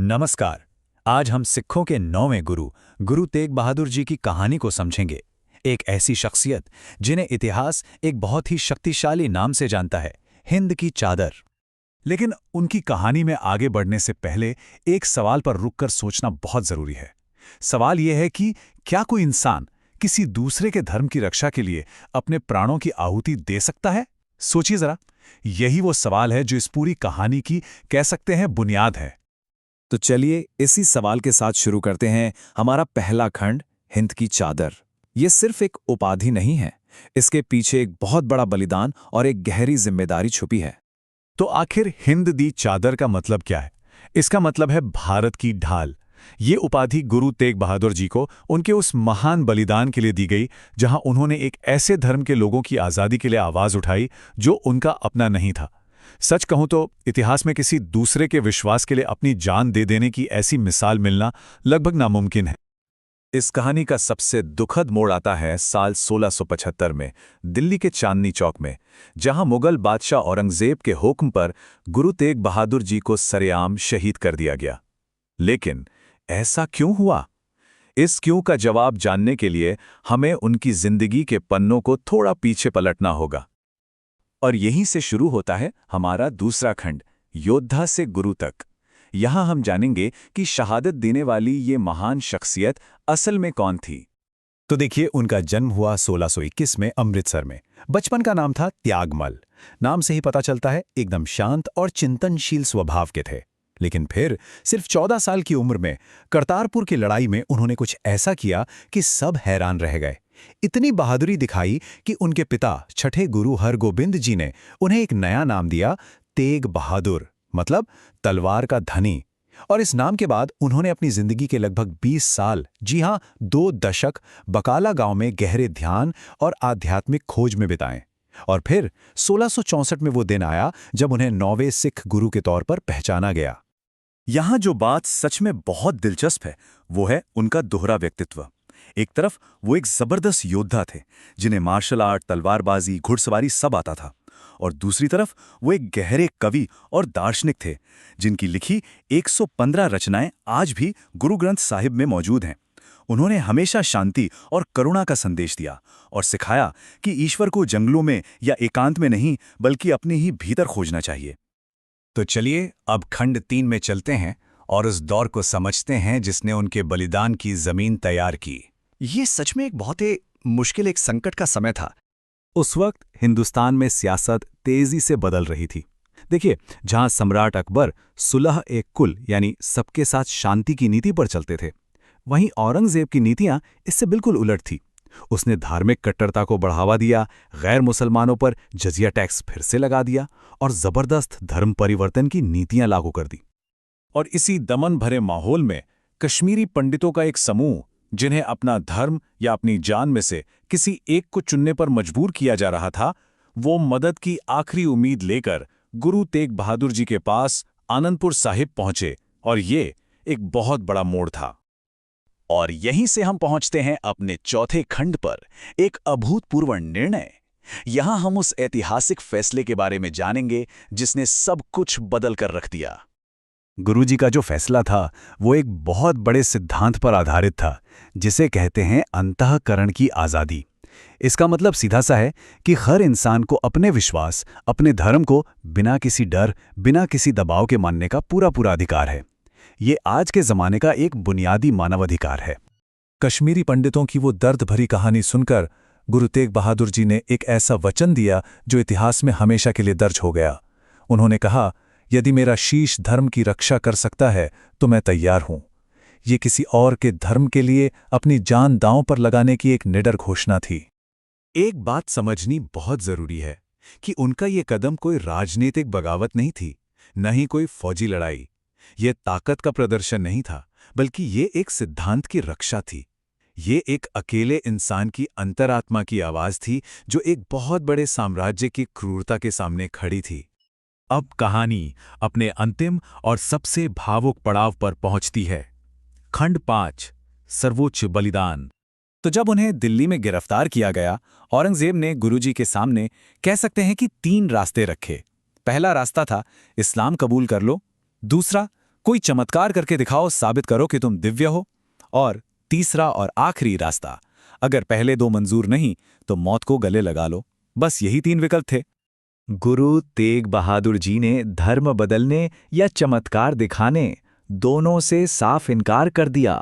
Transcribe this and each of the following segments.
नमस्कार। आज हम सिखों के 9वें गुरु गुरु तेग बहादुर जी की कहानी को समझेंगे। एक ऐसी शख्सियत जिन्हें इतिहास एक बहुत ही शक्तिशाली नाम से जानता है, हिंद की चादर। लेकिन उनकी कहानी में आगे बढ़ने से पहले एक सवाल पर रुककर सोचना बहुत जरूरी है। सवाल यह है कि क्या कोई इंसान किसी दूसरे के धर्म की रक्षा के लिए अपने प्राणों की आहुति दे सकता है? सोचिए जरा। यही वो सवाल है जो इस पूरी कहानी की कह सकते हैं बुनियाद है। तो चलिए इसी सवाल के साथ शुरू करते हैं हमारा पहला खंड, हिंद की चादर। ये सिर्फ एक उपाधि नहीं है, इसके पीछे एक बहुत बड़ा बलिदान और एक गहरी जिम्मेदारी छुपी है। तो आखिर हिंद दी चादर का मतलब क्या है? इसका मतलब है भारत की ढाल। ये उपाधि गुरु तेग बहादुर जी को उनके उस महान बलिदान के लिए दी गई जहां उन्होंने एक ऐसे धर्म के लोगों की आज़ादी के लिए आवाज़ उठाई जो उनका अपना नहीं था। सच कहूं तो इतिहास में किसी दूसरे के विश्वास के लिए अपनी जान दे देने की ऐसी मिसाल मिलना लगभग नामुमकिन है। इस कहानी का सबसे दुखद मोड़ आता है साल 1675 में, दिल्ली के चांदनी चौक में, जहां मुगल बादशाह औरंगजेब के हुक्म पर गुरु तेग बहादुर जी को सरेआम शहीद कर दिया गया। लेकिन ऐसा क्यों हुआ? इस क्यों का जवाब जानने के लिए हमें उनकी जिंदगी के पन्नों को थोड़ा पीछे पलटना होगा। और यहीं से शुरू होता है हमारा दूसरा खंड, योद्धा से गुरु तक। यहां हम जानेंगे कि शहादत देने वाली ये महान शख्सियत असल में कौन थी। तो देखिए, उनका जन्म हुआ 1621 में अमृतसर में। बचपन का नाम था त्यागमल। नाम से ही पता चलता है एकदम शांत और चिंतनशील स्वभाव के थे। लेकिन फिर सिर्फ 14 साल की उम्र में करतारपुर की लड़ाई में उन्होंने कुछ ऐसा किया कि सब हैरान रह गए। इतनी बहादुरी दिखाई कि उनके पिता छठे गुरु हरगोबिंद जी ने उन्हें एक नया नाम दिया, तेग बहादुर, मतलब तलवार का धनी। और इस नाम के बाद उन्होंने अपनी जिंदगी के लगभग 20 साल, जी हां 2 दशक, बकाला गांव में गहरे ध्यान और आध्यात्मिक खोज में बिताए। और फिर 1664 में वो दिन आया जब उन्हें 9वें सिख गुरु के तौर पर पहचाना गया। यहां जो बात सच में बहुत दिलचस्प है वो है उनका दोहरा व्यक्तित्व। एक तरफ वो एक जबरदस्त योद्धा थे जिन्हें मार्शल आर्ट, तलवारबाजी, घुड़सवारी सब आता था, और दूसरी तरफ वो एक गहरे कवि और दार्शनिक थे जिनकी लिखी 115 रचनाएं आज भी गुरु ग्रंथ साहिब में मौजूद हैं। उन्होंने हमेशा शांति और करुणा का संदेश दिया और सिखाया कि ईश्वर को जंगलों में या एकांत में नहीं बल्कि अपने ही भीतर खोजना चाहिए। तो चलिए अब खंड 3 में चलते हैं और उस दौर को समझते हैं जिसने उनके बलिदान की जमीन तैयार की। ये सच में एक बहुत ही मुश्किल एक संकट का समय था। उस वक्त हिंदुस्तान में सियासत तेजी से बदल रही थी। देखिए, जहां सम्राट अकबर सुलह एक कुल यानी सबके साथ शांति की नीति पर चलते थे, वहीं औरंगजेब की नीतियां इससे बिल्कुल उलट थी। उसने धार्मिक कट्टरता को बढ़ावा दिया, गैर मुसलमानों पर जजिया टैक्स फिर से लगा दिया और जबरदस्त धर्म परिवर्तन की नीतियां लागू कर दी। और इसी दमन भरे माहौल में कश्मीरी पंडितों का एक समूह, जिन्हें अपना धर्म या अपनी जान में से किसी एक को चुनने पर मजबूर किया जा रहा था, वो मदद की आखिरी उम्मीद लेकर गुरु तेग बहादुर जी के पास आनंदपुर साहिब पहुंचे। और ये एक बहुत बड़ा मोड़ था। और यहीं से हम पहुंचते हैं अपने चौथे खंड पर, एक अभूतपूर्व निर्णय। यहां हम उस ऐतिहासिक फैसले के बारे में जानेंगे जिसने सब कुछ बदल कर रख दिया। गुरुजी का जो फैसला था वो एक बहुत बड़े सिद्धांत पर आधारित था, जिसे कहते हैं अंतःकरण की आज़ादी। इसका मतलब सीधा सा है कि हर इंसान को अपने विश्वास, अपने धर्म को बिना किसी डर, बिना किसी दबाव के मानने का पूरा पूरा अधिकार है। ये आज के ज़माने का एक बुनियादी मानवाधिकार है। कश्मीरी पंडितों की वो दर्द भरी कहानी सुनकर गुरु तेग बहादुर जी ने एक ऐसा वचन दिया जो इतिहास में हमेशा के लिए दर्ज हो गया। उन्होंने कहा, यदि मेरा शीश धर्म की रक्षा कर सकता है तो मैं तैयार हूं। ये किसी और के धर्म के लिए अपनी जान दांव पर लगाने की एक निडर घोषणा थी। एक बात समझनी बहुत जरूरी है कि उनका ये कदम कोई राजनीतिक बगावत नहीं थी, न ही कोई फौजी लड़ाई। ये ताकत का प्रदर्शन नहीं था, बल्कि ये एक सिद्धांत की रक्षा थी। ये एक अकेले इंसान की अंतरात्मा की आवाज थी जो एक बहुत बड़े साम्राज्य की क्रूरता के सामने खड़ी थी। अब कहानी अपने अंतिम और सबसे भावुक पड़ाव पर पहुंचती है। खंड 5, सर्वोच्च बलिदान। तो जब उन्हें दिल्ली में गिरफ्तार किया गया, औरंगजेब ने गुरुजी के सामने कह सकते हैं कि 3 रास्ते रखे। पहला रास्ता था इस्लाम कबूल कर लो, दूसरा कोई चमत्कार करके दिखाओ, साबित करो कि तुम दिव्य हो। और तीसरा और आखिरी रास्ता, अगर पहले दो मंजूर नहीं तो मौत को गले लगा लो। बस यही 3 विकल्प थे। गुरु तेग बहादुर जी ने धर्म बदलने या चमत्कार दिखाने, दोनों से साफ इनकार कर दिया।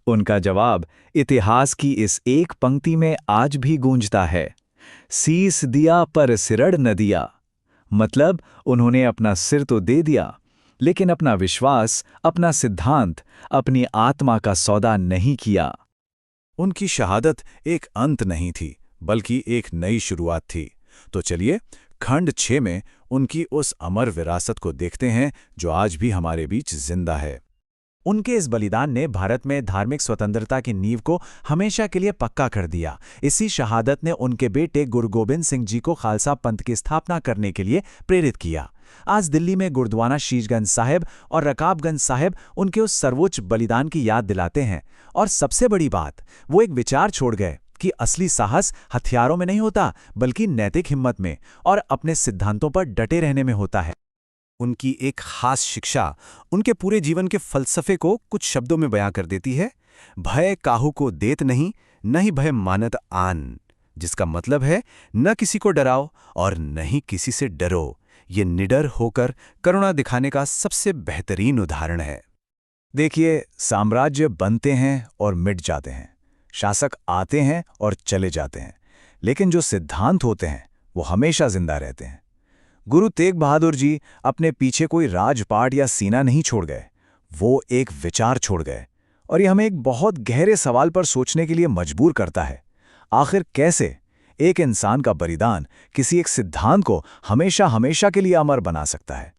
उनका जवाब इतिहास की इस एक पंक्ति में आज भी गूंजता है, शीस दिया पर सिरड़ न दिया। मतलब उन्होंने अपना सिर तो दे दिया, लेकिन अपना विश्वास, अपना सिद्धांत, अपनी आत्मा का सौदा नहीं किया। उनकी शहादत एक अंत नहीं थी, बल्कि एक नई शुरुआत थी। तो चलिए खंड 6 में उनकी उस अमर विरासत को देखते हैं जो आज भी हमारे बीच जिंदा है। उनके इस बलिदान ने भारत में धार्मिक स्वतंत्रता की नींव को हमेशा के लिए पक्का कर दिया। इसी शहादत ने उनके बेटे गुरु गोबिंद सिंह जी को खालसा पंथ की स्थापना करने के लिए प्रेरित किया। आज दिल्ली में गुरुद्वारा शीशगंज साहिब और रकाबगंज साहिब उनके उस सर्वोच्च बलिदान की याद दिलाते हैं। और सबसे बड़ी बात, वो एक विचार छोड़ गए कि असली साहस हथियारों में नहीं होता, बल्कि नैतिक हिम्मत में और अपने सिद्धांतों पर डटे रहने में होता है। उनकी एक खास शिक्षा उनके पूरे जीवन के फलसफे को कुछ शब्दों में बयां कर देती है। भय काहू को देत नहीं, न ही भय मानत आन। जिसका मतलब है, न किसी को डराओ और न ही किसी से डरो। ये निडर होकर करुणा दिखाने का सबसे बेहतरीन उदाहरण है। देखिए, साम्राज्य बनते हैं और मिट जाते हैं, शासक आते हैं और चले जाते हैं, लेकिन जो सिद्धांत होते हैं वो हमेशा जिंदा रहते हैं। गुरु तेग बहादुर जी अपने पीछे कोई राजपाट या सीना नहीं छोड़ गए, वो एक विचार छोड़ गए। और ये हमें एक बहुत गहरे सवाल पर सोचने के लिए मजबूर करता है। आखिर कैसे एक इंसान का बलिदान किसी एक सिद्धांत को हमेशा हमेशा के लिए अमर बना सकता है?